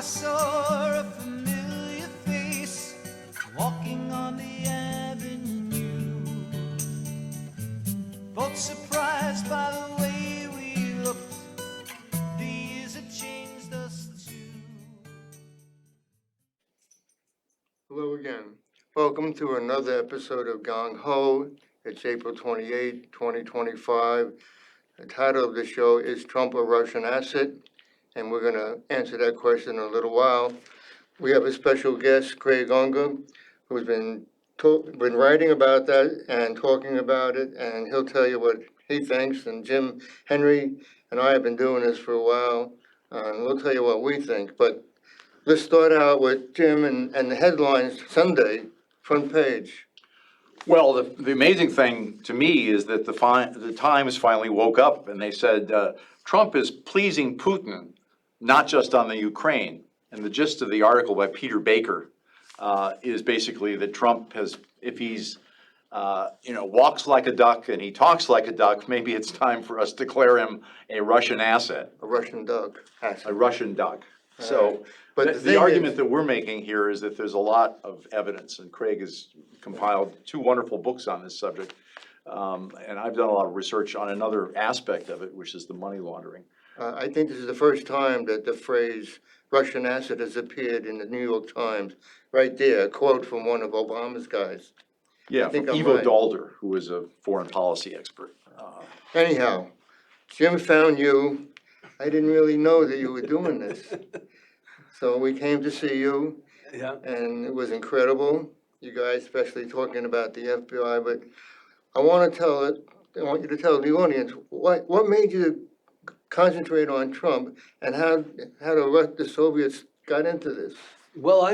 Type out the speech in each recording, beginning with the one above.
saw a familiar face walking on the avenue. Both surprised by the way we looked. The years had changed us too. Hello again. Welcome to another episode of Gung Ho. It's April 28, 2025. The title of the show is Trump a Russian Asset? And we're going to answer that question in a little while. We have a special guest, Craig Unger, who's been writing about that and talking about it, and he'll tell you what he thinks. And Jim Henry and I have been doing this for a while, and we'll tell you what we think. But let's start out with Jim and the headlines Sunday, front page. Well, the amazing thing to me is that the Times finally woke up and they said Trump is pleasing Putin, not just on the Ukraine. And the gist of the article by Peter Baker is basically that Trump has, if he's, walks like a duck and he talks like a duck, maybe it's time for us to declare him a Russian asset. A Russian duck. A Russian duck. So, But the argument that we're making here is that there's a lot of evidence, and Craig has compiled two wonderful books on this subject. And I've done a lot of research on another aspect of it, which is the money laundering. I think this is the first time that the phrase Russian asset has appeared in the New York Times. Right there, a quote from one of Obama's guys. Yeah, from Ivo Dalder, who is a foreign policy expert. Anyhow, Jim found you. I didn't really know that you were doing this. So we came to see you. Yeah. And it was incredible. You guys, especially talking about the FBI. But I want you to tell the audience what made you concentrate on Trump and how the Soviets got into this. Well,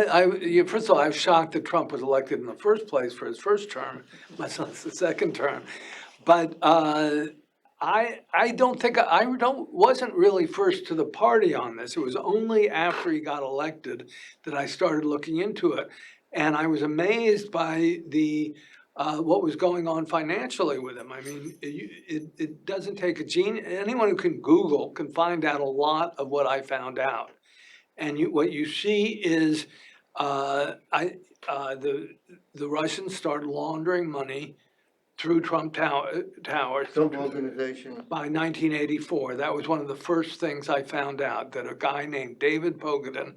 first of all, I was shocked that Trump was elected in the first place for his first term, much less the second term. But I wasn't really first to the party on this. It was only after he got elected that I started looking into it, and I was amazed by what was going on financially with him. I mean, it doesn't take a genius. Anyone who can Google can find out a lot of what I found out. And what you see is the Russians started laundering money through Trump Towers. Trump Organization. By 1984. That was one of the first things I found out, that a guy named David Pogodin,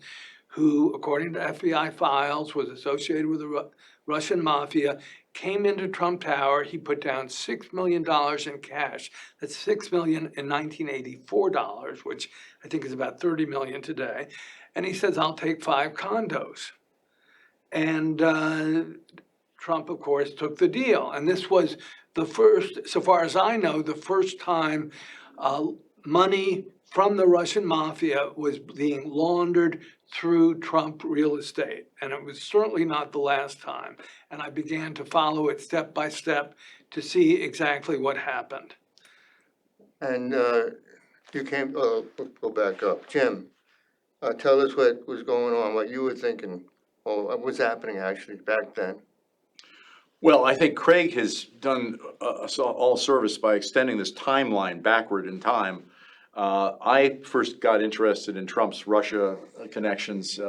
who, according to FBI files, was associated with the Russian mafia, came into Trump Tower. He put down $6 million in cash. That's $6 million in 1984 dollars, which I think is about 30 million today. And he says, I'll take 5 condos. And Trump, of course, took the deal. And this was the first, so far as I know, the first time money from the Russian mafia was being laundered through Trump real estate. And it was certainly not the last time. And I began to follow it step by step to see exactly what happened. And you came, go back up. Jim, tell us what was going on, what you were thinking, or what was happening actually back then. Well, I think Craig has done us all service by extending this timeline backward in time. I first got interested in Trump's Russia connections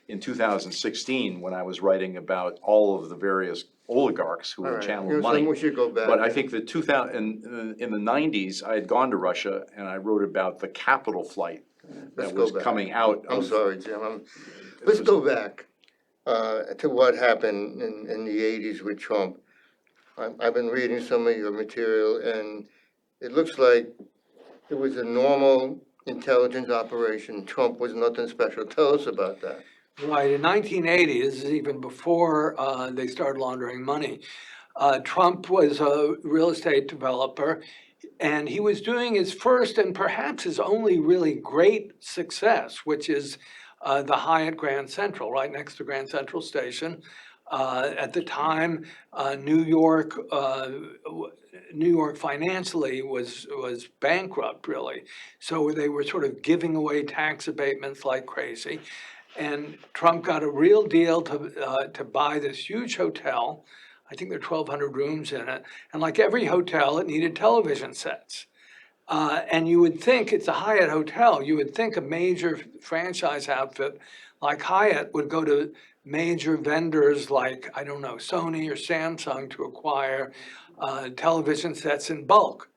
in 2016 when I was writing about all of the various oligarchs who had channeled money. We should go back. But I think that in the 90s, I had gone to Russia and I wrote about the capital flight that was coming out. I'm sorry, Jim. Let's go back to what happened in the 80s with Trump. I've been reading some of your material, and it looks like it was a normal intelligence operation. Trump was nothing special. Tell us about that. Right, in 1980, this is even before they started laundering money, Trump was a real estate developer, and he was doing his first and perhaps his only really great success, which is the Hyatt Grand Central, right next to Grand Central Station. At the time, New York financially was bankrupt, really. So they were sort of giving away tax abatements like crazy. And Trump got a real deal to buy this huge hotel. I think there are 1,200 rooms in it. And like every hotel, it needed television sets. And you would think, it's a Hyatt hotel, you would think a major franchise outfit like Hyatt would go to major vendors like, I don't know, Sony or Samsung to acquire television sets in bulk.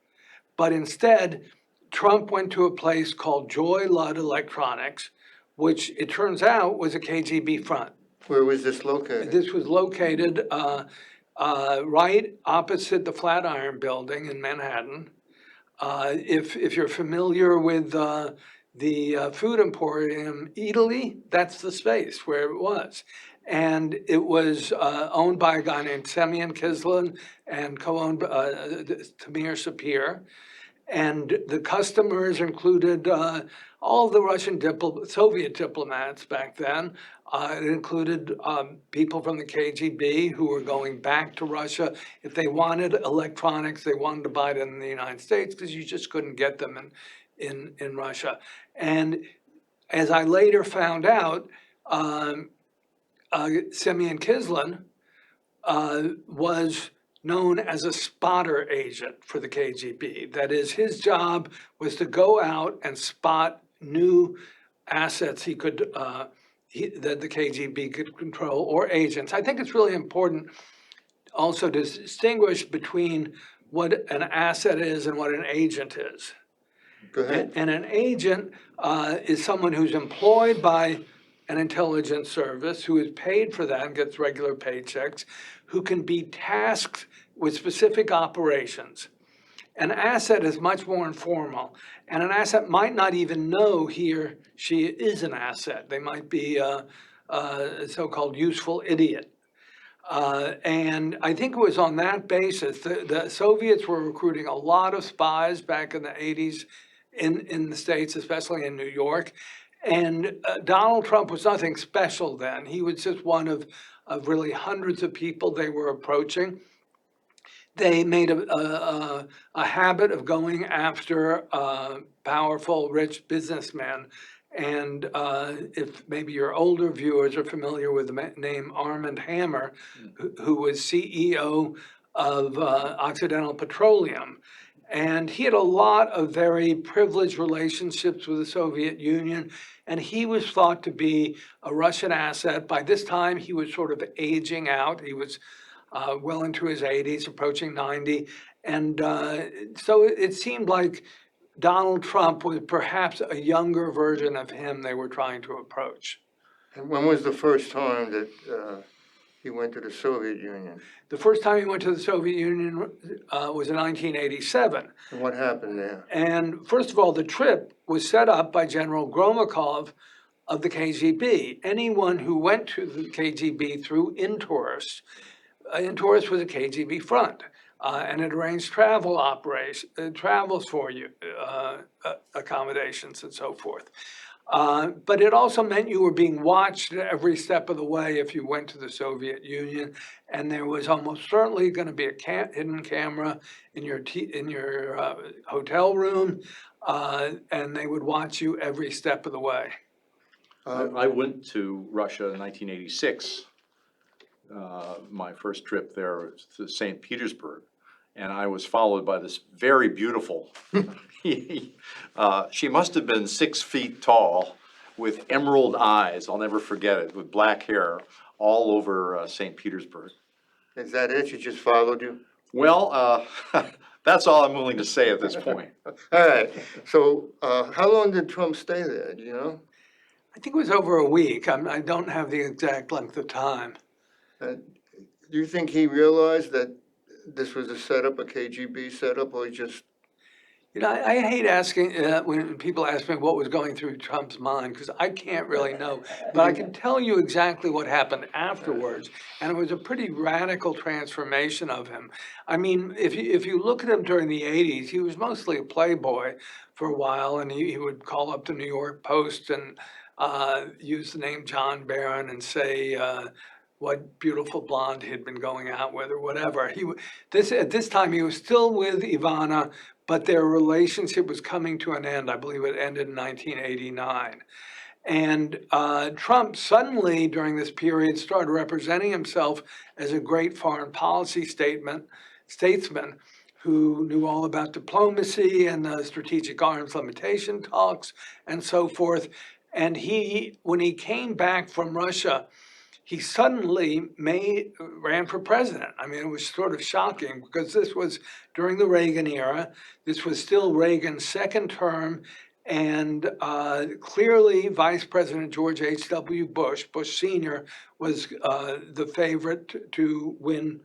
But instead, Trump went to a place called Joy Ludd Electronics, which it turns out was a KGB front. Where was this located? This was located right opposite the Flatiron Building in Manhattan. If you're familiar with the food emporium Italy, that's the space where it was. And it was owned by a guy named Semyon Kislin and co-owned Tamir Sapir. And the customers included all the Russian Soviet diplomats back then. It included people from the KGB who were going back to Russia. If they wanted electronics, they wanted to buy them in the United States because you just couldn't get them in Russia. And as I later found out, Semyon Kislin was known as a spotter agent for the KGB. That is, his job was to go out and spot new assets he could that the KGB could control, or agents. I think it's really important also to distinguish between what an asset is and what an agent is. Go ahead. And an agent is someone who's employed by an intelligence service, who is paid for that and gets regular paychecks, who can be tasked with specific operations. An asset is much more informal, and an asset might not even know he or she is an asset. They might be a so-called useful idiot. And I think it was on that basis that the Soviets were recruiting a lot of spies back in the 80s in the States, especially in New York. And Donald Trump was nothing special then. He was just one of really hundreds of people they were approaching. They made a habit of going after powerful, rich businessmen. And if maybe your older viewers are familiar with the name Armand Hammer, who was CEO of Occidental Petroleum. And he had a lot of very privileged relationships with the Soviet Union, and he was thought to be a Russian asset. By this time, he was sort of aging out. He was well into his 80s, approaching 90. And so it seemed like Donald Trump was perhaps a younger version of him they were trying to approach. And when was the first time that he went to the Soviet Union? The first time he went to the Soviet Union was in 1987. And what happened there? And first of all, the trip was set up by General Gromyakov of the KGB. Anyone who went to the KGB through Intourist, Intourist was a KGB front, and it arranged travels for you, accommodations and so forth. But it also meant you were being watched every step of the way if you went to the Soviet Union, and there was almost certainly going to be a hidden camera in your hotel room, and they would watch you every step of the way. I went to Russia in 1986. My first trip there was to St. Petersburg, and I was followed by this very beautiful, she must have been 6 feet tall with emerald eyes, I'll never forget it, with black hair all over St. Petersburg. Is that it? She just followed you? Well, that's all I'm willing to say at this point. All right. So how long did Trump stay there? Do you know? I think it was over a week. I don't have the exact length of time. Do you think he realized that this was a setup, a KGB setup, or he just... You know, I hate asking, when people ask me what was going through Trump's mind, because I can't really know. But I can tell you exactly what happened afterwards, and it was a pretty radical transformation of him. I mean, if you look at him during the 80s, he was mostly a playboy for a while, and he would call up the New York Post and use the name John Barron and say what beautiful blonde he'd been going out with or whatever. At this time, he was still with Ivana, but their relationship was coming to an end. I believe it ended in 1989. And Trump suddenly, during this period, started representing himself as a great foreign policy statesman, who knew all about diplomacy and the strategic arms limitation talks and so forth. And when he came back from Russia, he suddenly ran for president. I mean, it was sort of shocking because this was during the Reagan era. This was still Reagan's second term. And clearly, Vice President George H.W. Bush Sr., was the favorite to win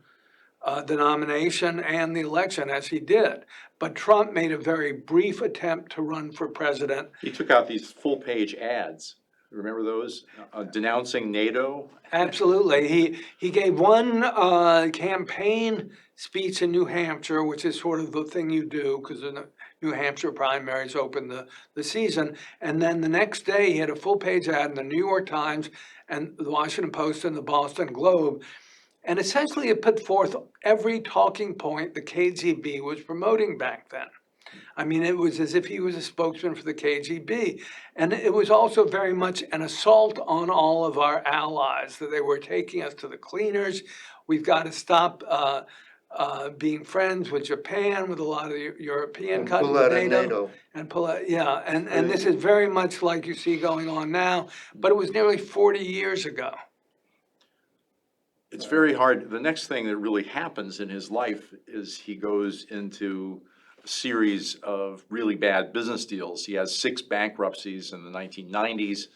the nomination and the election, as he did. But Trump made a very brief attempt to run for president. He took out these full-page ads. Remember those? Denouncing NATO? Absolutely. He gave one campaign speech in New Hampshire, which is sort of the thing you do because the New Hampshire primaries open the season. And then the next day, he had a full-page ad in the New York Times and the Washington Post and the Boston Globe. And essentially, it put forth every talking point the KGB was promoting back then. I mean, it was as if he was a spokesman for the KGB. And it was also very much an assault on all of our allies, that they were taking us to the cleaners. We've got to stop being friends with Japan, with a lot of the European And countries, pull out of NATO. and pull out, yeah. And this is very much like you see going on now, but it was nearly 40 years ago. It's very hard. The next thing that really happens in his life is he goes into a series of really bad business deals. He has 6 bankruptcies in the 1990s.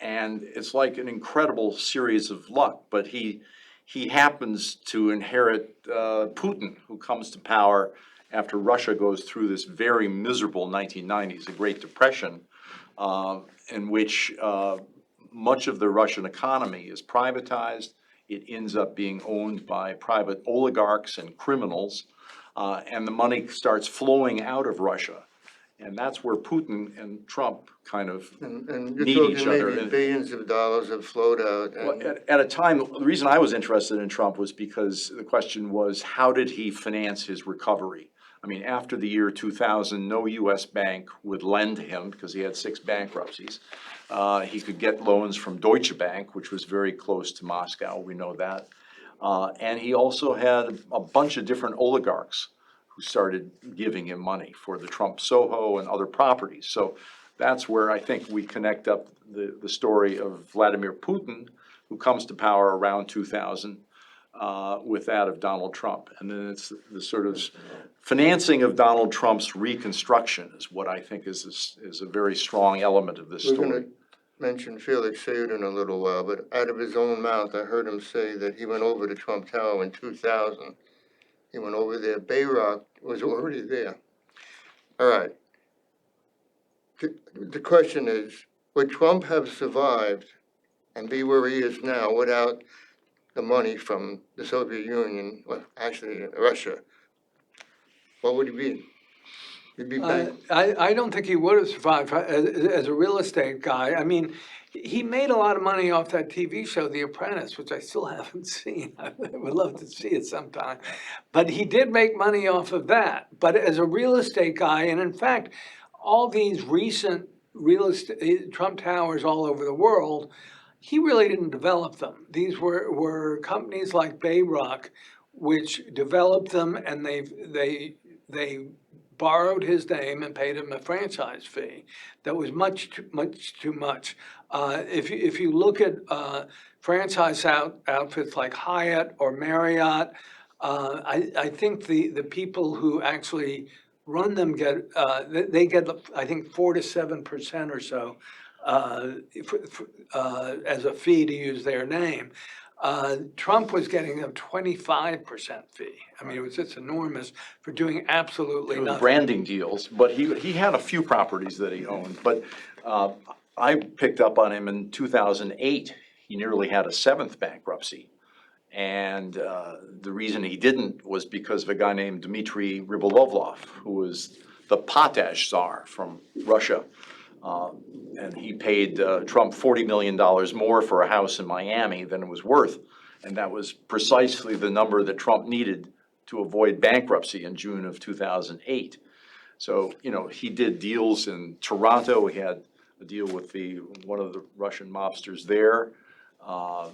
And it's like an incredible series of luck, but he happens to inherit Putin, who comes to power after Russia goes through this very miserable 1990s, the Great Depression, in which much of the Russian economy is privatized. It ends up being owned by private oligarchs and criminals, and the money starts flowing out of Russia. And that's where Putin and Trump kind of And need you're each talking other. maybe billions of dollars have flowed out. Well, And at a time, the reason I was interested in Trump was because the question was, how did he finance his recovery? I mean, after the year 2000, no US bank would lend him because he had 6 bankruptcies. He could get loans from Deutsche Bank, which was very close to Moscow, we know that. And he also had a bunch of different oligarchs who started giving him money for the Trump Soho and other properties. So that's where I think we connect up the story of Vladimir Putin, who comes to power around 2000, with that of Donald Trump. And then it's the sort of financing of Donald Trump's reconstruction is what I think is a very strong element of this we're story. gonna mention Felix Sater in a little while, but out of his own mouth, I heard him say that he went over to Trump Tower in 2000. He went over there. Bayrock was already there. All right. The question is, would Trump have survived and be where he is now without the money from the Soviet Union, well, actually Russia? What would he be? He'd be back. I don't think he would have survived as a real estate guy. I mean, he made a lot of money off that TV show, The Apprentice, which I still haven't seen. I would love to see it sometime. But he did make money off of that. But as a real estate guy, and in fact, all these recent real estate, Trump Towers all over the world, he really didn't develop them. These were companies like Bayrock, which developed them, and they borrowed his name and paid him a franchise fee that was much too much. If you look at franchise outfits like Hyatt or Marriott, I think the people who actually run them get they get, I think, 4 to 7% or so as a fee to use their name. Trump was getting a 25% fee. I mean, it was just enormous for doing absolutely It was nothing. branding deals, but he had a few properties that he owned. But I picked up on him in 2008. He nearly had a 7th bankruptcy. And the reason he didn't was because of a guy named Dmitry Rybolovlev, who was the potash czar from Russia. And he paid Trump $40 million more for a house in Miami than it was worth. And that was precisely the number that Trump needed to avoid bankruptcy in June of 2008. So, you know, he did deals in Toronto. He had a deal with one of the Russian mobsters there. uh,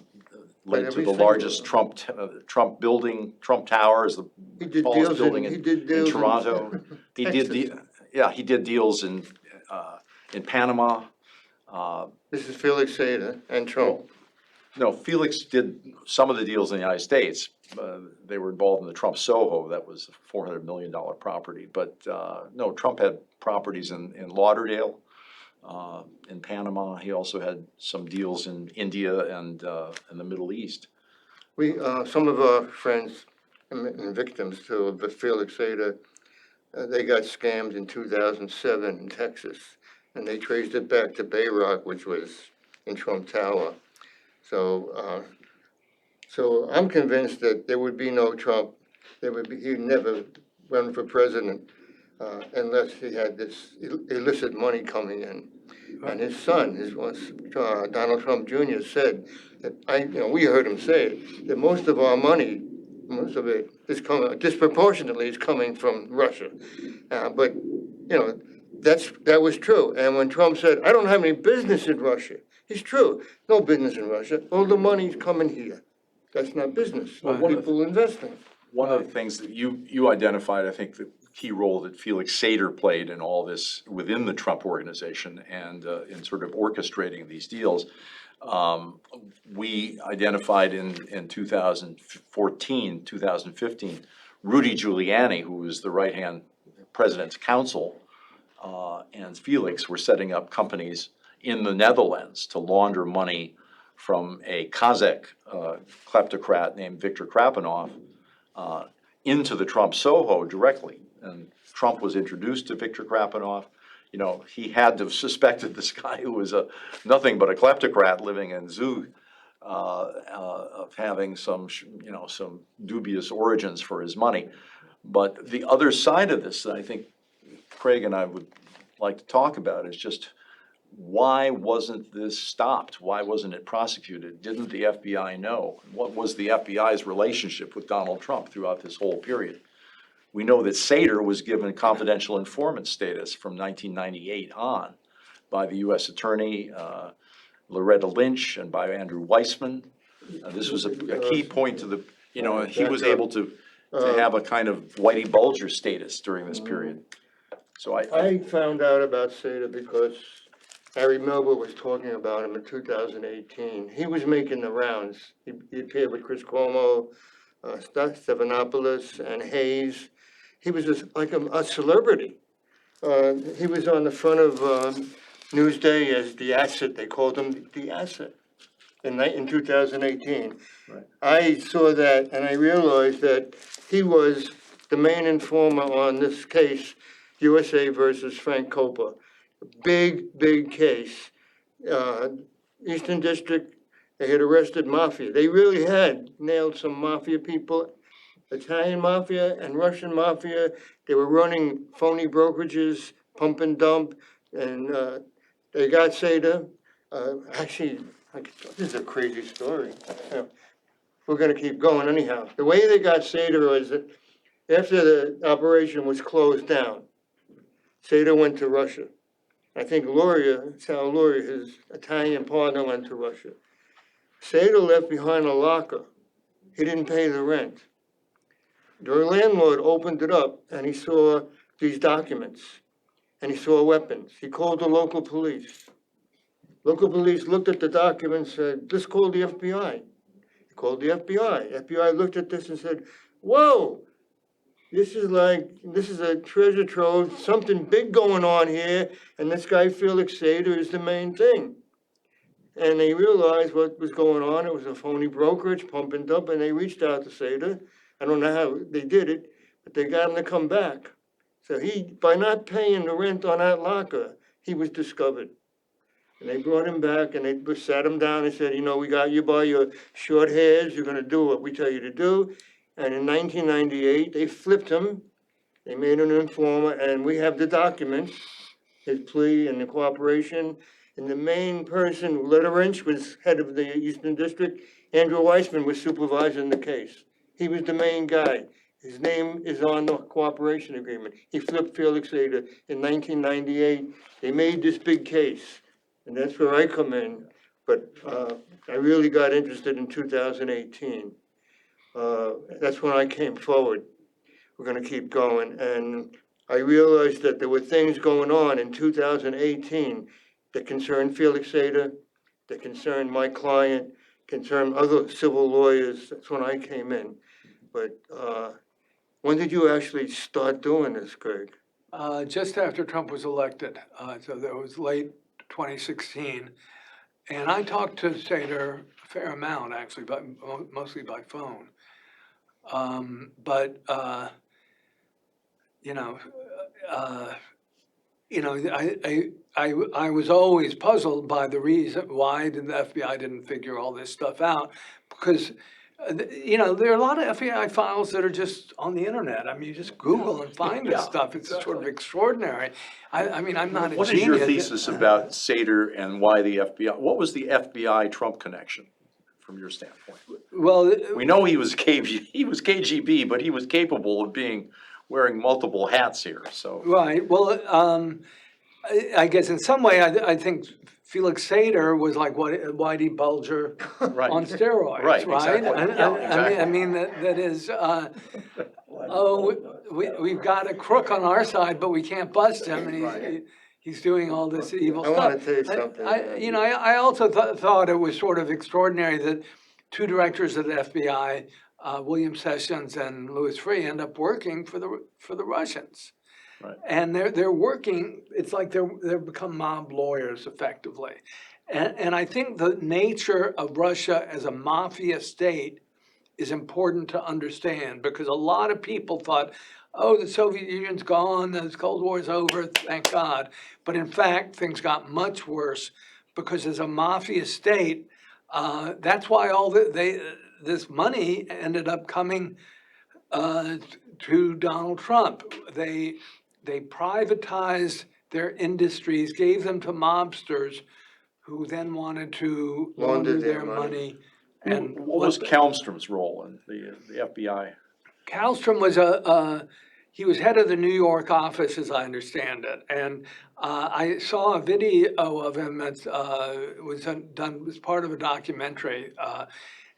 But led to every the single- largest Trump building, Trump Tower is the He did tallest deals building he in did deals in Toronto. He did Texas. he did deals in Panama. This is Felix Sater and Trump. No, Felix did some of the deals in the United States. They were involved in the Trump Soho, that was a $400 million property. But no, Trump had properties in Lauderdale, in Panama. He also had some deals in India and in the Middle East. We, some of our friends and victims too of Felix Sater, they got scammed in 2007 in Texas, and they traced it back to Bayrock, which was in Trump Tower. So, so I'm convinced that there would be no Trump. He'd never run for president unless he had this illicit money coming in. And his son, Donald Trump Jr. said that we heard him say it, that most of our money, most of it is coming, disproportionately is coming from Russia. But, that was true. And when Trump said, I don't have any business in Russia, it's true, no business in Russia, all the money's coming here. That's not business, people investing. One of the things that you identified, I think, the key role that Felix Sater played in all this within the Trump organization and in sort of orchestrating these deals. We identified in 2014, 2015, Rudy Giuliani, who was the right-hand president's counsel, and Felix were setting up companies in the Netherlands to launder money from a Kazakh kleptocrat named Viktor Krapanov into the Trump Soho directly. And Trump was introduced to Viktor Krapanov. He had to have suspected this guy who was nothing but a kleptocrat living in Zug of having some dubious origins for his money. But the other side of this, I think Craig and I would like to talk about, is just why wasn't this stopped? Why wasn't it prosecuted? Didn't the FBI know? What was the FBI's relationship with Donald Trump throughout this whole period? We know that Sater was given confidential informant status from 1998 on by the U.S. Attorney, Loretta Lynch, and by Andrew Weissman. This was a key point to the, he was able to have a kind of Whitey Bulger status during this period. So I found out about Sater because Harry Melville was talking about him in 2018. He was making the rounds. He appeared with Chris Cuomo, Stephanopoulos, and Hayes. He was like a celebrity. He was on the front of Newsday as the asset. They called him the asset in 2018. Right. I saw that and I realized that he was the main informer on this case, USA versus Frank Copa. Big case. Eastern District, they had arrested mafia. They really had nailed some mafia people, Italian mafia and Russian mafia. They were running phony brokerages, pump and dump, and they got Sater. Actually, this is a crazy story. We're going to keep going anyhow. The way they got Sater was that after the operation was closed down, Sater went to Russia. I think Sal Luria, his Italian partner, went to Russia. Sater left behind a locker. He didn't pay the rent. The landlord opened it up and he saw these documents and he saw weapons. He called the local police. Local police looked at the documents and said, let's call the FBI. He called the FBI. FBI looked at this and said, whoa, this is a treasure trove, something big going on here, and this guy Felix Sater is the main thing. And they realized what was going on. It was a phony brokerage, pump and dump, and they reached out to Sater. I don't know how they did it, but they got him to come back. So by not paying the rent on that locker, he was discovered. And they brought him back and they sat him down and said, we got you by your short hairs. You're going to do what we tell you to do. And in 1998, they flipped him. They made him an informer, and we have the documents, his plea and the cooperation. And the main person, Loretta Lynch, was head of the Eastern District. Andrew Weissman was supervising the case. He was the main guy. His name is on the cooperation agreement. He flipped Felix Sater in 1998. They made this big case, and that's where I come in. but I really got interested in 2018. That's when I came forward. We're gonna keep going, and I realized that there were things going on in 2018 that concerned Felix Sater, that concerned my client, concerned other civil lawyers. That's when I came in. But when did you actually start doing this, Greg? Just after Trump was elected, so that was late 2016. And I talked to Sater a fair amount, actually, but mostly by phone. But you know, uh, I was always puzzled by the reason why the FBI didn't figure all this stuff out, because there are a lot of FBI files that are just on the internet. I mean, you just Google and find this Yeah, stuff. It's sort of extraordinary. I mean, I'm not a What genius. is your thesis about Sater and why the FBI, what was the FBI Trump connection from your standpoint? Well, We know he was KGB, but he was capable of wearing multiple hats here, so. right. Well, I guess in some way, I think Felix Sater was like Whitey Bulger Right. on steroids, Right, right? exactly. And- Yeah, I exactly. mean, that is, we've got a crook on our side, but we can't bust him, and he's doing all this evil I stuff. wanna tell you something. I also thought it was sort of extraordinary that two directors of the FBI, William Sessions and Louis Freeh, end up working for the Russians. Right. And they're working, it's like they've become mob lawyers effectively. And I think the nature of Russia as a mafia state is important to understand, because a lot of people thought, oh, the Soviet Union's gone, the Cold War's over, thank God. But in fact, things got much worse, because as a mafia state, that's why this money ended up coming to Donald Trump. They privatized their industries, gave them to mobsters, who then wanted to launder their money. And What was Kalmstrom's role in the FBI? Kallstrom was he was head of the New York office, as I understand it. And I saw a video of him that was done as part of a documentary.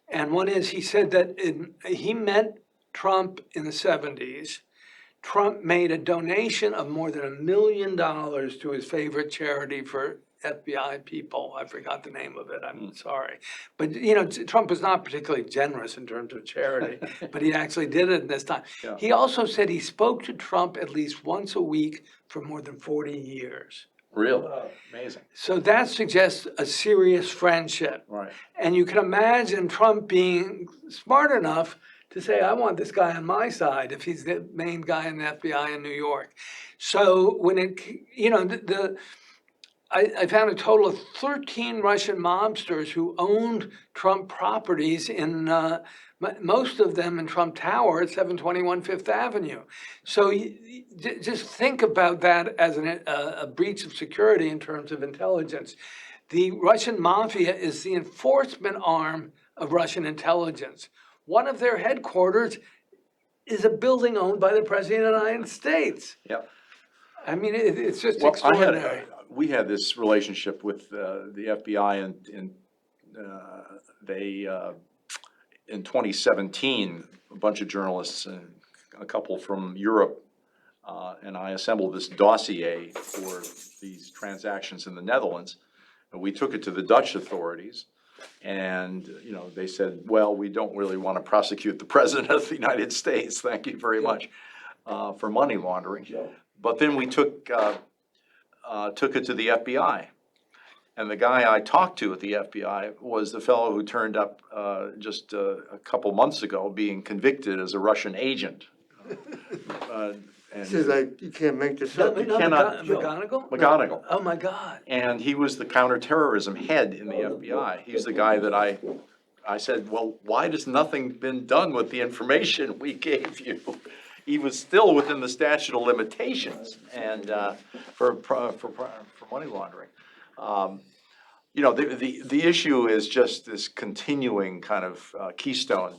And one is, he said that he met Trump in the 70s. Trump made a donation of more than $1 million to his favorite charity for FBI people. I forgot the name of it, I'm sorry. But, Trump was not particularly generous in terms of charity, but he actually did it this time. Yeah. He also said he spoke to Trump at least once a week for more than 40 years. Really? Amazing. So that suggests a serious friendship. Right. And you can imagine Trump being smart enough to say, I want this guy on my side, if he's the main guy in the FBI in New York. So when I found a total of 13 Russian mobsters who owned Trump properties in, most of them in Trump Tower at 721 Fifth Avenue. So just think about that as a breach of security in terms of intelligence. The Russian mafia is the enforcement arm of Russian intelligence. One of their headquarters is a building owned by the President of the United States. Yeah. I mean, it's just Well, extraordinary. we had this relationship with the FBI, and they, in 2017, a bunch of journalists and a couple from Europe, and I assembled this dossier for these transactions in the Netherlands. And we took it to the Dutch authorities, and, they said, well, we don't really want to prosecute the President of the United States, thank you very much, for money laundering. But then we took it to the FBI. And the guy I talked to at the FBI was the fellow who turned up just a couple months ago being convicted as a Russian agent. This is like, you can't make this up. You cannot- McGonigal? McGonigal. Oh, my God. And he was the counterterrorism head in the FBI. He's the guy that I said, well, why has nothing been done with the information we gave you? He was still within the statute of limitations and for money laundering. The issue is just this continuing kind of keystone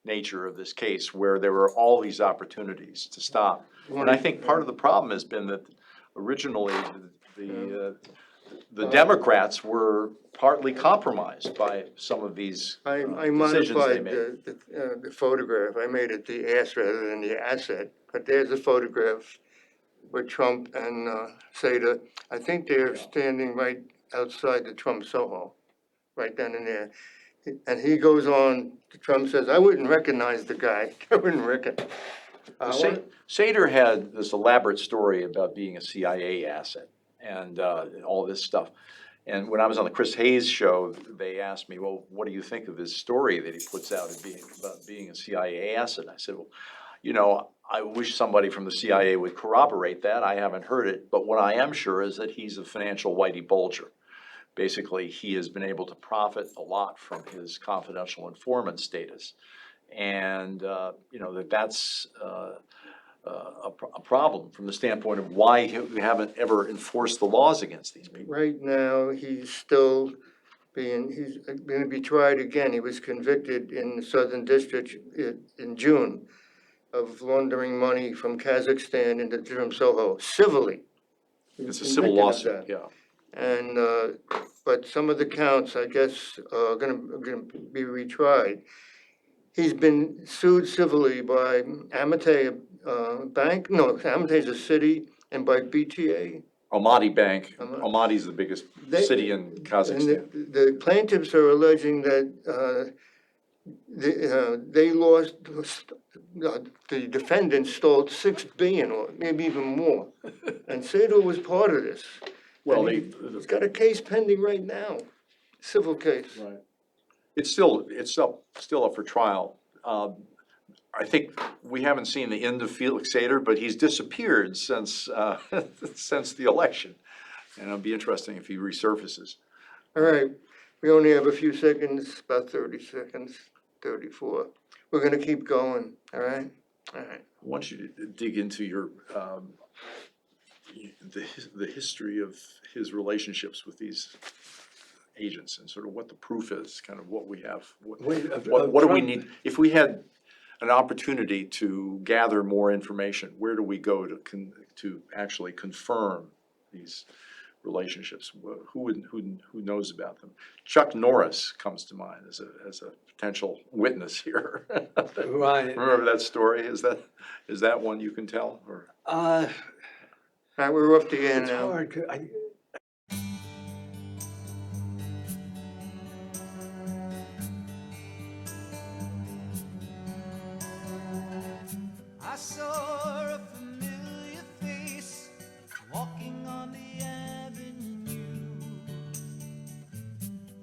nature of this case, where there were all these opportunities to stop. And I think part of the problem has been that originally the the Democrats were partly compromised by some of these I decisions they modified made. the photograph. I made it the ass rather than the asset. But there's a photograph with Trump and Sater. I think they're standing right outside the Trump Soho, right down in there. And he goes on, Trump says, I wouldn't recognize the guy. I wouldn't recognize. Sater had this elaborate story about being a CIA asset and all this stuff. And when I was on the Chris Hayes show, they asked me, well, what do you think of his story that he puts out about being a CIA asset? I said, well, you know, I wish somebody from the CIA would corroborate that. I haven't heard it. But what I am sure is that he's a financial whitey bulger. Basically, he has been able to profit a lot from his confidential informant status. And, you know, that's a problem from the standpoint of why we haven't ever enforced the laws against these people. Right now, he's going to be tried again. He was convicted in the Southern District in June of laundering money from Kazakhstan into Trump Soho, civilly. It's a civil lawsuit, That. yeah. And, but some of the counts, I guess, are gonna be retried. He's been sued civilly by Amite Bank, no, Amite's a city, and by BTA. Almaty Bank, Almaty. Almaty's the biggest They- city in And Kazakhstan. the plaintiffs are alleging that they lost, the defendants stole $6 billion or maybe even more. And Sato was part of this. Well, And he's got a case pending right now, civil case. Right. It's still up for trial. I think we haven't seen the end of Felix Sater, but he's disappeared since, since the election. And it'll be interesting if he resurfaces. All right, we only have a few seconds, about 30 seconds, 34. We're gonna keep going, all right? All right. I want you to dig into your, the history of his relationships with these agents and sort of what the proof is, kind of what we have. What do we need? If we had an opportunity to gather more information, where do we go to actually confirm these relationships? Who knows about them? Chuck Norris comes to mind as a potential witness here. Right. Remember that story? Is that one you can tell, or? All right, we're off the air It's now. hard, I saw a familiar face walking on the avenue,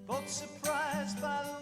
both surprised by the